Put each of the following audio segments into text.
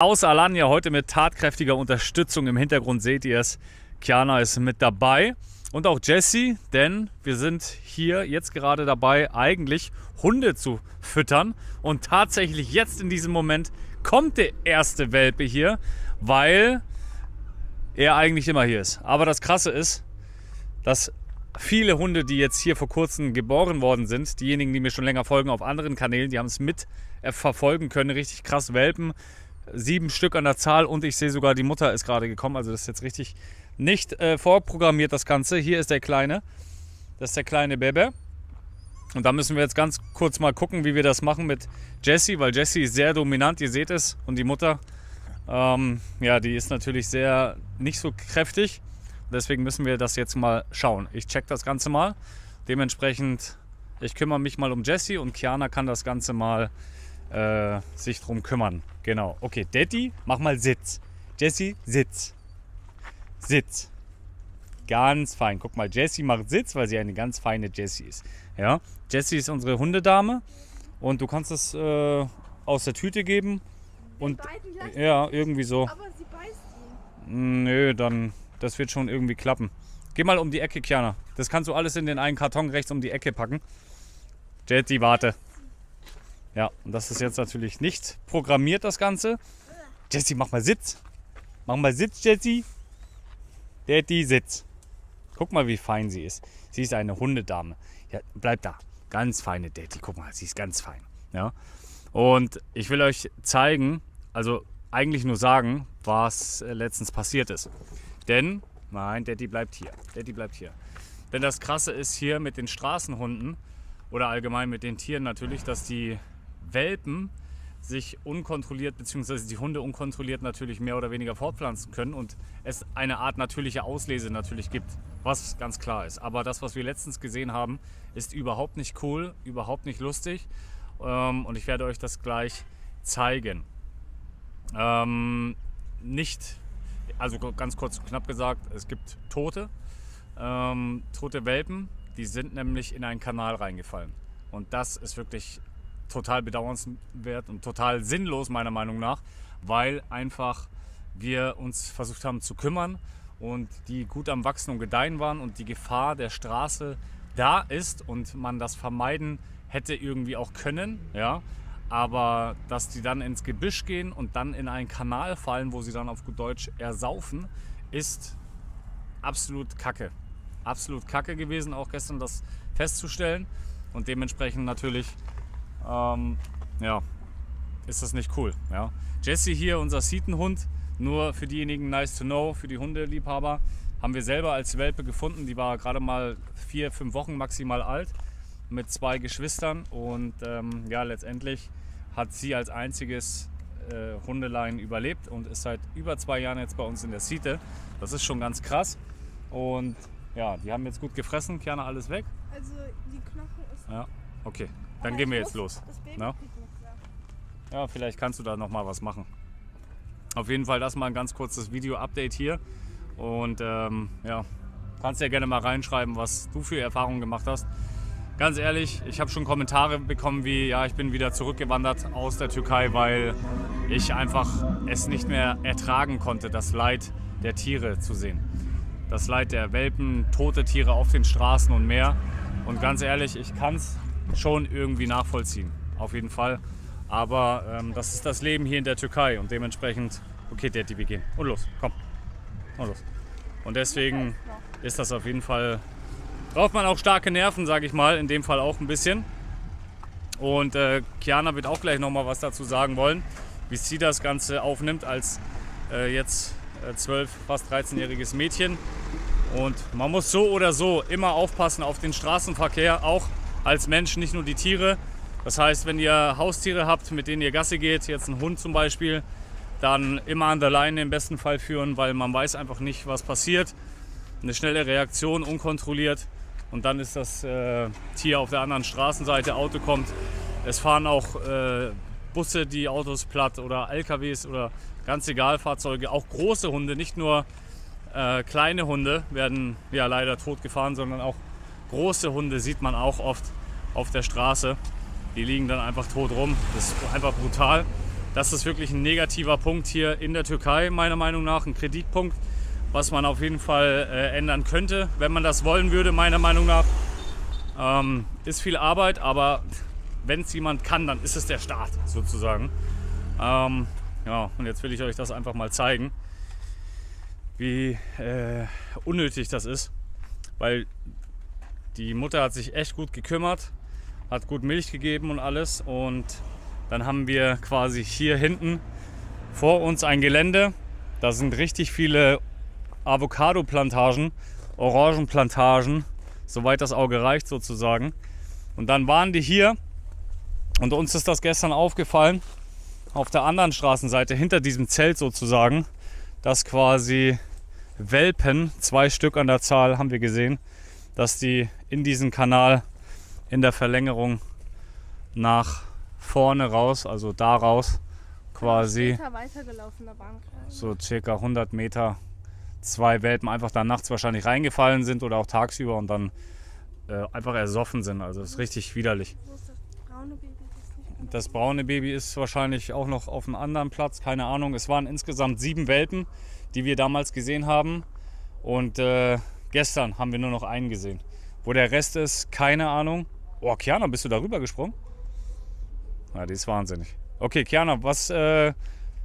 Aus Alanya heute mit tatkräftiger Unterstützung. Im Hintergrund seht ihr es. Kiana ist mit dabei und auch Jessie, denn wir sind hier jetzt gerade dabei, eigentlich Hunde zu füttern. Und tatsächlich jetzt in diesem Moment kommt der erste Welpe hier, weil er eigentlich immer hier ist. Aber das Krasse ist, dass viele Hunde, die jetzt hier vor kurzem geboren worden sind, diejenigen, die mir schon länger folgen auf anderen Kanälen, die haben es mit verfolgen können. Richtig krass Welpen. 7 Stück an der Zahl und ich sehe sogar, die Mutter ist gerade gekommen. Also das ist jetzt richtig nicht vorprogrammiert, das Ganze. Hier ist der Kleine. Das ist der kleine Baby. Und da müssen wir jetzt ganz kurz mal gucken, wie wir das machen mit Jessie, weil Jessie ist sehr dominant, ihr seht es. Und die Mutter, ja, die ist natürlich sehr nicht so kräftig. Deswegen müssen wir das jetzt mal schauen. Ich check das Ganze mal. Dementsprechend, ich kümmere mich mal um Jessie und Kiana kann das Ganze mal sich drum kümmern. Genau. Okay, Daddy, mach mal Sitz. Jessie, Sitz. Sitz. Ganz fein. Guck mal, Jessie macht Sitz, weil sie eine ganz feine Jessie ist. Ja, Jessie ist unsere Hundedame und du kannst es aus der Tüte geben. Und ja, irgendwie so. Aber sie beißt ihn. Nö, dann, das wird schon irgendwie klappen. Geh mal um die Ecke, Kiana. Das kannst du alles in den einen Karton rechts um die Ecke packen. Jessie, warte. Ja, und das ist jetzt natürlich nicht programmiert, das Ganze. Jessie, mach mal Sitz. Mach mal Sitz, Jessie. Daddy, Sitz. Guck mal, wie fein sie ist. Sie ist eine Hundedame. Ja, bleib da. Ganz feine Daddy. Guck mal, sie ist ganz fein. Ja. Und ich will euch zeigen, also eigentlich nur sagen, was letztens passiert ist. Denn, nein, Daddy bleibt hier. Daddy bleibt hier. Denn das Krasse ist hier mit den Straßenhunden oder allgemein mit den Tieren natürlich, dass die Welpen sich unkontrolliert bzw. die Hunde unkontrolliert natürlich mehr oder weniger fortpflanzen können und es eine Art natürliche Auslese natürlich gibt, was ganz klar ist. Aber das, was wir letztens gesehen haben, ist überhaupt nicht cool, überhaupt nicht lustig und ich werde euch das gleich zeigen. Also ganz kurz und knapp gesagt, es gibt tote Welpen, die sind nämlich in einen Kanal reingefallen und das ist wirklich total bedauernswert und total sinnlos meiner Meinung nach, weil einfach wir uns versucht haben zu kümmern und die gut am Wachsen und Gedeihen waren und die Gefahr der Straße da ist und man das vermeiden hätte irgendwie auch können, ja, aber dass die dann ins Gebüsch gehen und dann in einen Kanal fallen, wo sie dann auf gut Deutsch ersaufen, ist absolut Kacke. Absolut Kacke gewesen, auch gestern das festzustellen und dementsprechend natürlich ja, ist das nicht cool. Ja. Jessie hier, unser Sietenhund, nur für diejenigen nice to know, für die Hundeliebhaber, haben wir selber als Welpe gefunden. Die war gerade mal 4-5 Wochen maximal alt mit 2 Geschwistern und ja, letztendlich hat sie als einziges Hundelein überlebt und ist seit über 2 Jahren jetzt bei uns in der Siete. Das ist schon ganz krass und ja, die haben jetzt gut gefressen. Kiana, alles weg? Also die Knochen ist... Ja, okay. Dann gehen wir jetzt los. Das Baby Na? Ja, vielleicht kannst du da noch mal was machen. Auf jeden Fall das mal ein ganz kurzes Video-Update hier. Und ja, kannst ja gerne mal reinschreiben, was du für Erfahrungen gemacht hast. Ganz ehrlich, ich habe schon Kommentare bekommen wie, ja, ich bin wieder zurückgewandert aus der Türkei, weil ich einfach es nicht mehr ertragen konnte, das Leid der Tiere zu sehen. Das Leid der Welpen, tote Tiere auf den Straßen und mehr. Und ganz ehrlich, ich kann es schon irgendwie nachvollziehen, auf jeden Fall. Aber das ist das Leben hier in der Türkei und dementsprechend, okay, Daddy, wir gehen. Und los, komm. Und los. Und deswegen ist das auf jeden Fall, braucht man auch starke Nerven, sage ich mal, in dem Fall auch ein bisschen. Und Kiana wird auch gleich nochmal was dazu sagen wollen, wie sie das Ganze aufnimmt als jetzt 12, fast 13-jähriges Mädchen. Und man muss so oder so immer aufpassen auf den Straßenverkehr, auch als Mensch, nicht nur die Tiere. Das heißt, wenn ihr Haustiere habt, mit denen ihr Gassi geht, jetzt ein Hund zum Beispiel, dann immer an der Leine im besten Fall führen, weil man weiß einfach nicht, was passiert. Eine schnelle Reaktion, unkontrolliert und dann ist das Tier auf der anderen Straßenseite, Auto kommt. Es fahren auch Busse, die Autos platt oder LKWs oder ganz egal, Fahrzeuge, auch große Hunde, nicht nur kleine Hunde werden ja leider tot gefahren, sondern auch große Hunde sieht man auch oft auf der Straße. Die liegen dann einfach tot rum. Das ist einfach brutal. Das ist wirklich ein negativer Punkt hier in der Türkei, meiner Meinung nach. Ein Kritikpunkt, was man auf jeden Fall ändern könnte, wenn man das wollen würde, meiner Meinung nach. Ist viel Arbeit, aber wenn es jemand kann, dann ist es der Staat sozusagen. Ja, und jetzt will ich euch das einfach mal zeigen, wie unnötig das ist, weil die Mutter hat sich echt gut gekümmert, hat gut Milch gegeben und alles, und dann haben wir quasi hier hinten vor uns ein Gelände, da sind richtig viele Avocado-Plantagen, Orangenplantagen, soweit das Auge reicht sozusagen, und dann waren die hier und uns ist das gestern aufgefallen, auf der anderen Straßenseite, hinter diesem Zelt sozusagen, dass quasi Welpen, 2 Stück an der Zahl haben wir gesehen, dass die in diesen Kanal in der Verlängerung nach vorne raus, also da raus quasi, weitergelaufen, da waren so circa 100 Meter, 2 Welpen einfach da nachts wahrscheinlich reingefallen sind oder auch tagsüber und dann einfach ersoffen sind. Also das ist richtig widerlich. Wo ist das braune Baby? Das braune Baby ist wahrscheinlich auch noch auf einem anderen Platz, keine Ahnung. Es waren insgesamt 7 Welpen, die wir damals gesehen haben. Und gestern haben wir nur noch einen gesehen. Wo der Rest ist, keine Ahnung. Oh, Kiana, bist du da rüber gesprungen? Ja, die ist wahnsinnig. Okay, Kiana, was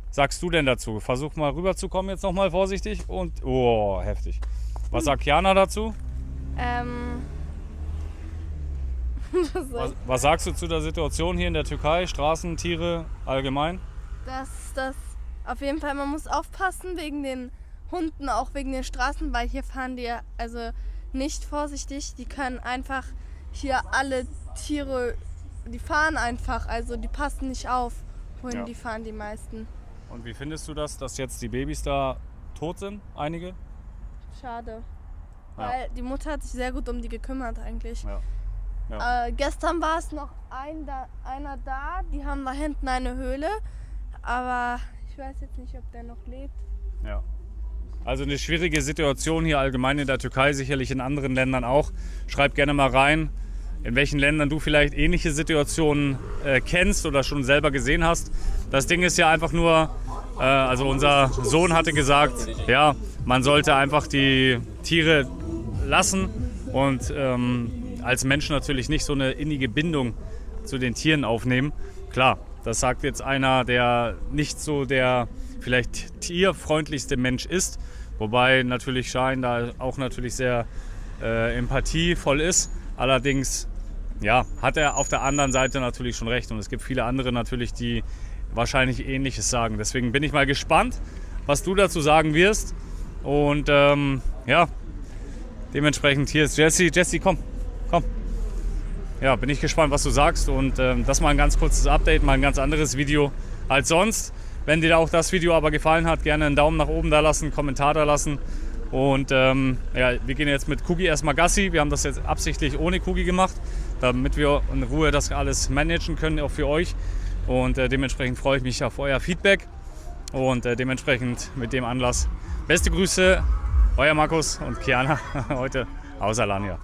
sagst du denn dazu? Versuch mal rüberzukommen jetzt nochmal vorsichtig. Und, oh, heftig. Was sagt Kiana dazu? Was sagst du zu der Situation hier in der Türkei? Straßen, Tiere, allgemein? Das auf jeden Fall, man muss aufpassen wegen den Hunden, auch wegen den Straßen, weil hier fahren die also nicht vorsichtig. Die können einfach hier alle Tiere, die fahren einfach, also die passen nicht auf, wohin Ja. die fahren, die meisten. Und wie findest du das, dass jetzt die Babys da tot sind, einige? Schade. Ja. Weil die Mutter hat sich sehr gut um die gekümmert eigentlich. Ja. Gestern war es noch einer da, die haben da hinten eine Höhle, aber ich weiß jetzt nicht, ob der noch lebt. Ja. Also eine schwierige Situation hier allgemein in der Türkei, sicherlich in anderen Ländern auch. Schreib gerne mal rein, in welchen Ländern du vielleicht ähnliche Situationen kennst oder schon selber gesehen hast. Das Ding ist ja einfach nur, also unser Sohn hatte gesagt, ja, man sollte einfach die Tiere lassen und als Mensch natürlich nicht so eine innige Bindung zu den Tieren aufnehmen. Klar, das sagt jetzt einer, der nicht so der vielleicht tierfreundlichste Mensch ist, wobei natürlich Schein da auch natürlich sehr empathievoll ist. Allerdings ja, hat er auf der anderen Seite natürlich schon recht und es gibt viele andere natürlich, die wahrscheinlich Ähnliches sagen. Deswegen bin ich mal gespannt, was du dazu sagen wirst. Und ja, dementsprechend hier ist Jessie. Jessie, komm. Ja, bin ich gespannt, was du sagst, und das mal ein ganz kurzes Update, mal ein ganz anderes Video als sonst. Wenn dir auch das Video aber gefallen hat, gerne einen Daumen nach oben da lassen, einen Kommentar da lassen. Und ja, wir gehen jetzt mit Kugi erstmal Gassi. Wir haben das jetzt absichtlich ohne Kugi gemacht, damit wir in Ruhe das alles managen können, auch für euch. Und dementsprechend freue ich mich auf euer Feedback. Und dementsprechend mit dem Anlass beste Grüße, euer Markus und Kiana heute aus Alanya.